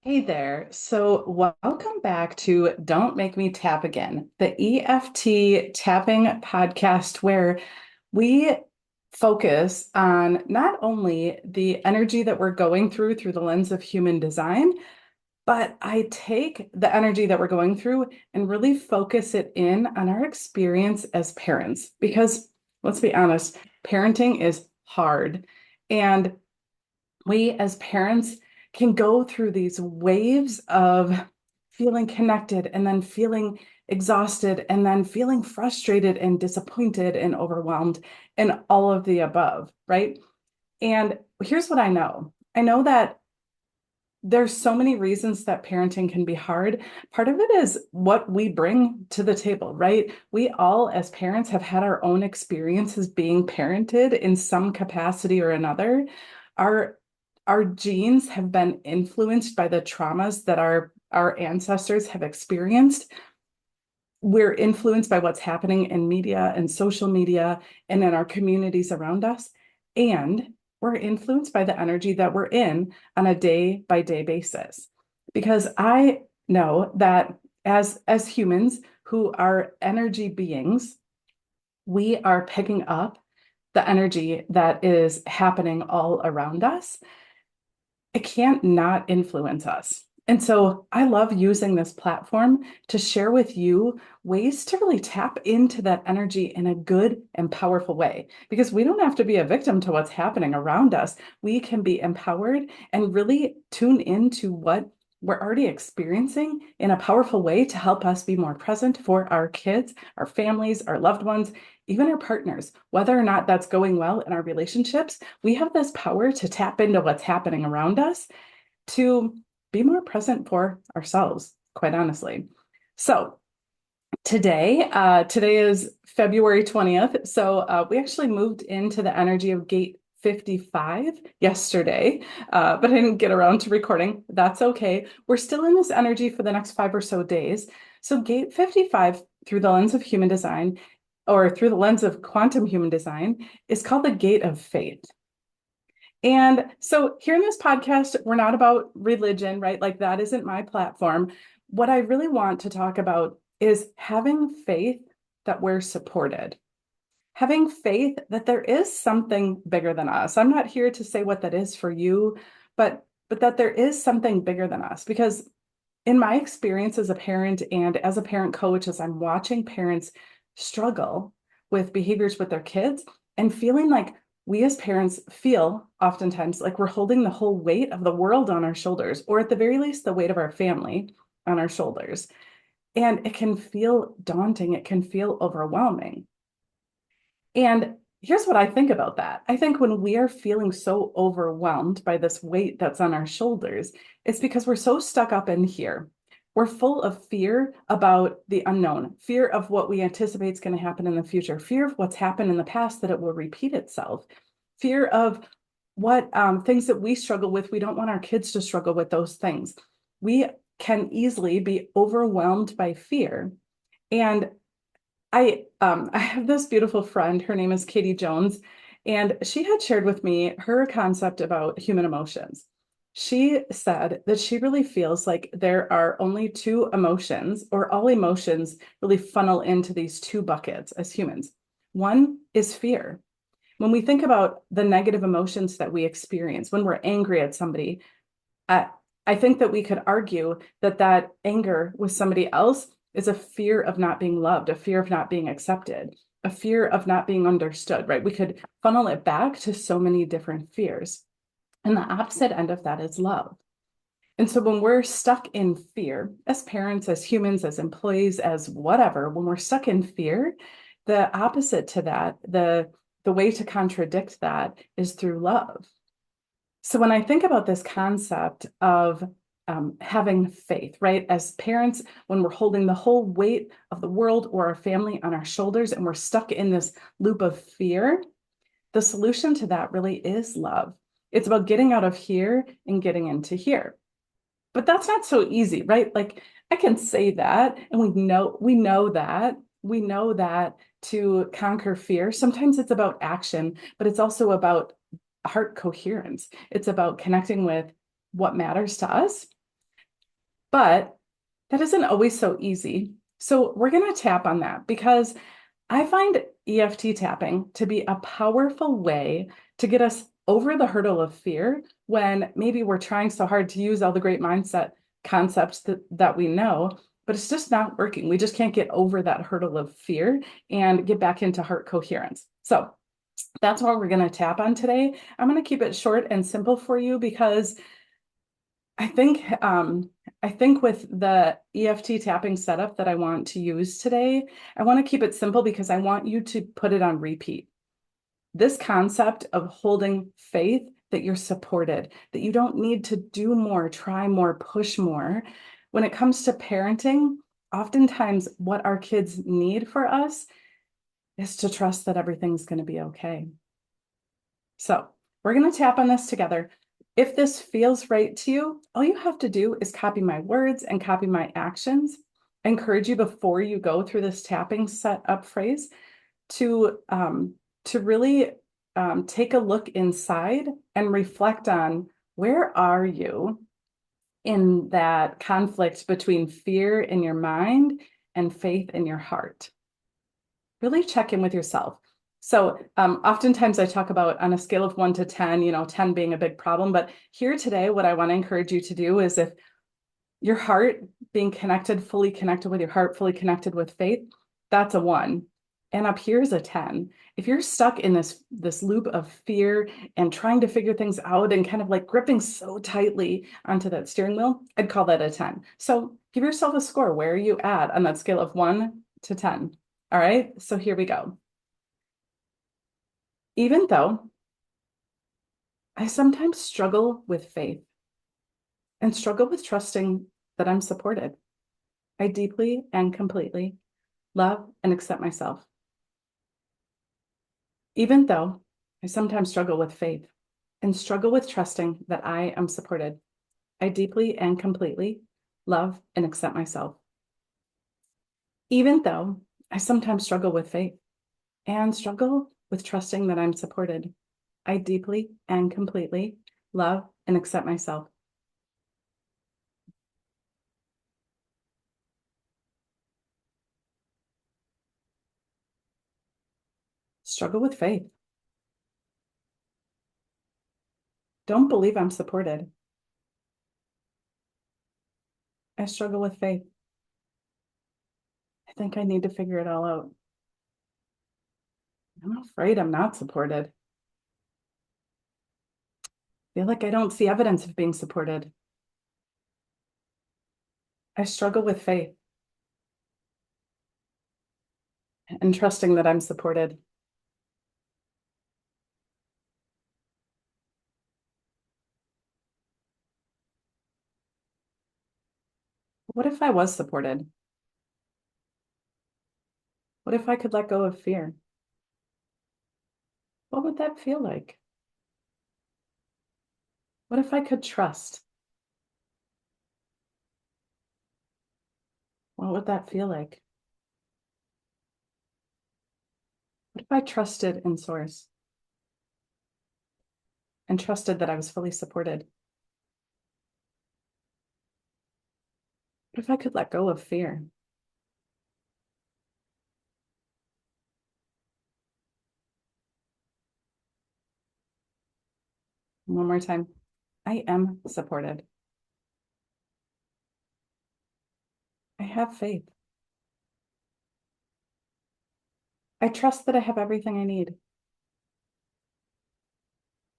Hey there. So, welcome back to Don't Make Me Tap Again, the EFT tapping podcast where we focus on not only the energy that we're going through the lens of human design, but I take the energy that we're going through and really focus it in on our experience as parents. Because let's be honest, parenting is hard. And we as parents can go through these waves of feeling connected and then feeling exhausted and then feeling frustrated and disappointed and overwhelmed and all of the above, right? And here's what I know that there's so many reasons that parenting can be hard. Part of it is what we bring to the table, right? We all, as parents, have had our own experiences being parented in some capacity or another. Our our genes have been influenced by the traumas that our ancestors have experienced. We're influenced by what's happening in media and social media and in our communities around us. And we're influenced by the energy that we're in on a day by day basis. Because I know that as humans who are energy beings, we are picking up the energy that is happening all around us. It can't not influence us. And so I love using this platform to share with you ways to really tap into that energy in a good and powerful way, because we don't have to be a victim to what's happening around us. We can be empowered and really tune into what we're already experiencing in a powerful way to help us be more present for our kids, our families, our loved ones, even our partners. Whether or not that's going well in our relationships, we have this power to tap into what's happening around us to be more present for ourselves, quite honestly. So today is February 20th. So we actually moved into the energy of gate 55 yesterday, but I didn't get around to recording. That's okay. We're still in this energy for the next 5 or so days. So gate 55 through the lens of human design or through the lens of quantum human design is called the gate of faith. And so here in this podcast, we're not about religion, right? Like that isn't my platform. What I really want to talk about is having faith that we're supported, having faith that there is something bigger than us. I'm not here to say what that is for you, but that there is something bigger than us. Because in my experience as a parent and as a parent coach, as I'm watching parents struggle with behaviors with their kids and feeling like we as parents feel oftentimes like we're holding the whole weight of the world on our shoulders, or at the very least, the weight of our family on our shoulders. And it can feel daunting, it can feel overwhelming. And here's what I think about that. I think when we are feeling so overwhelmed by this weight that's on our shoulders, it's because we're so stuck up in here. We're full of fear about the unknown, fear of what we anticipate is going to happen in the future, fear of what's happened in the past that it will repeat itself, fear of what things that we struggle with. We don't want our kids to struggle with those things. We can easily be overwhelmed by fear. And I have this beautiful friend. Her name is Katie Jones, and she had shared with me her concept about human emotions. She said that she really feels like there are only two emotions, or all emotions really funnel into these two buckets as humans. One is fear. When we think about the negative emotions that we experience when we're angry at somebody, uh, I think that we could argue that that anger with somebody else is a fear of not being loved, a fear of not being accepted, a fear of not being understood, right? We could funnel it back to so many different fears. And the opposite end of that is love. And so when we're stuck in fear, as parents, as humans, as employees, as whatever, when we're stuck in fear, the opposite to that, the way to contradict that is through love. So when I think about this concept of having faith, right? As parents, when we're holding the whole weight of the world or our family on our shoulders and we're stuck in this loop of fear, the solution to that really is love. It's about getting out of here and getting into here. But that's not so easy, right? Like I can say that, and we know that to conquer fear, sometimes it's about action, but it's also about heart coherence. It's about connecting with what matters to us. But that isn't always so easy. So we're going to tap on that because I find EFT tapping to be a powerful way to get us over the hurdle of fear when maybe we're trying so hard to use all the great mindset concepts that we know, but it's just not working. We just can't get over that hurdle of fear and get back into heart coherence. So that's what we're going to tap on today. I'm going to keep it short and simple for you because I think I think with the EFT tapping setup that I want to use today, I want to keep it simple because I want you to put it on repeat. This concept of holding faith that you're supported, that you don't need to do more, try more, push more. When it comes to parenting, oftentimes what our kids need for us is to trust that everything's going to be okay. So we're going to tap on this together. If this feels right to you, all you have to do is copy my words and copy my actions. I encourage you before you go through this tapping setup phrase to really take a look inside and reflect on where are you in that conflict between fear in your mind and faith in your heart. Really check in with yourself. So oftentimes I talk about on a scale of 1 to 10, 10 being a big problem. But here today, what I want to encourage you to do is if your heart being connected, fully connected with your heart, fully connected with faith, that's a 1. And up here is a 10. If you're stuck in this loop of fear and trying to figure things out and kind of like gripping so tightly onto that steering wheel, I'd call that a 10. So give yourself a score. Where are you at on that scale of 1 to 10? All right, so here we go. Even though I sometimes struggle with faith and struggle with trusting that I'm supported, I deeply and completely love and accept myself. Even though I sometimes struggle with faith and struggle with trusting that I am supported, I deeply and completely love and accept myself. Even though I sometimes struggle with faith and struggle with trusting that I'm supported, I deeply and completely love and accept myself. Struggle with faith. Don't believe I'm supported. I struggle with faith. I think I need to figure it all out. I'm afraid I'm not supported. I feel like I don't see evidence of being supported. I struggle with faith and trusting that I'm supported. What if I was supported? What if I could let go of fear? What would that feel like? What if I could trust? What would that feel like? What if I trusted in Source and trusted that I was fully supported? What if I could let go of fear? One more time. I am supported. I have faith. I trust that I have everything I need.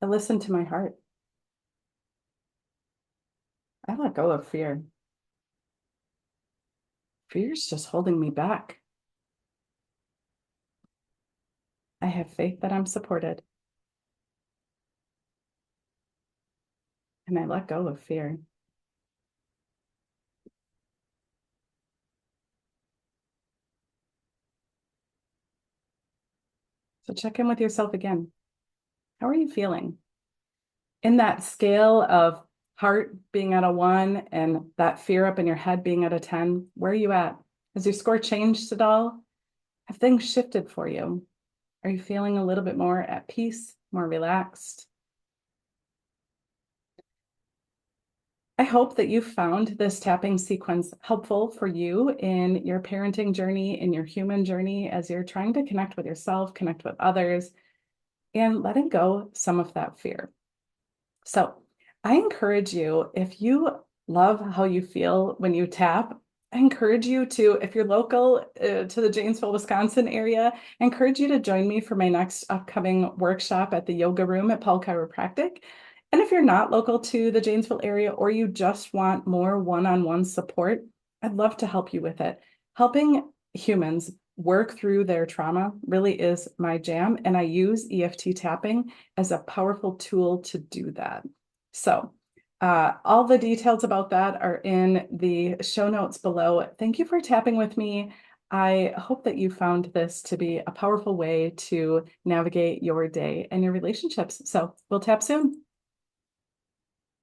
I listen to my heart. I let go of fear. Fear's just holding me back. I have faith that I'm supported. And I let go of fear. So check in with yourself again. How are you feeling? In that scale of heart being at a 1 and that fear up in your head being at a 10, where are you at? Has your score changed at all? Have things shifted for you? Are you feeling a little bit more at peace, more relaxed? I hope that you found this tapping sequence helpful for you in your parenting journey, in your human journey, as you're trying to connect with yourself, connect with others, and letting go some of that fear. So I encourage you, if you love how you feel when you tap, I encourage you to, if you're local to the Janesville, Wisconsin area, I encourage you to join me for my next upcoming workshop at the yoga room at Paul Chiropractic. And if you're not local to the Janesville area or you just want more one-on-one support, I'd love to help you with it. Helping humans work through their trauma really is my jam, and I use EFT tapping as a powerful tool to do that. So all the details about that are in the show notes below. Thank you for tapping with me. I hope that you found this to be a powerful way to navigate your day and your relationships. So we'll tap soon.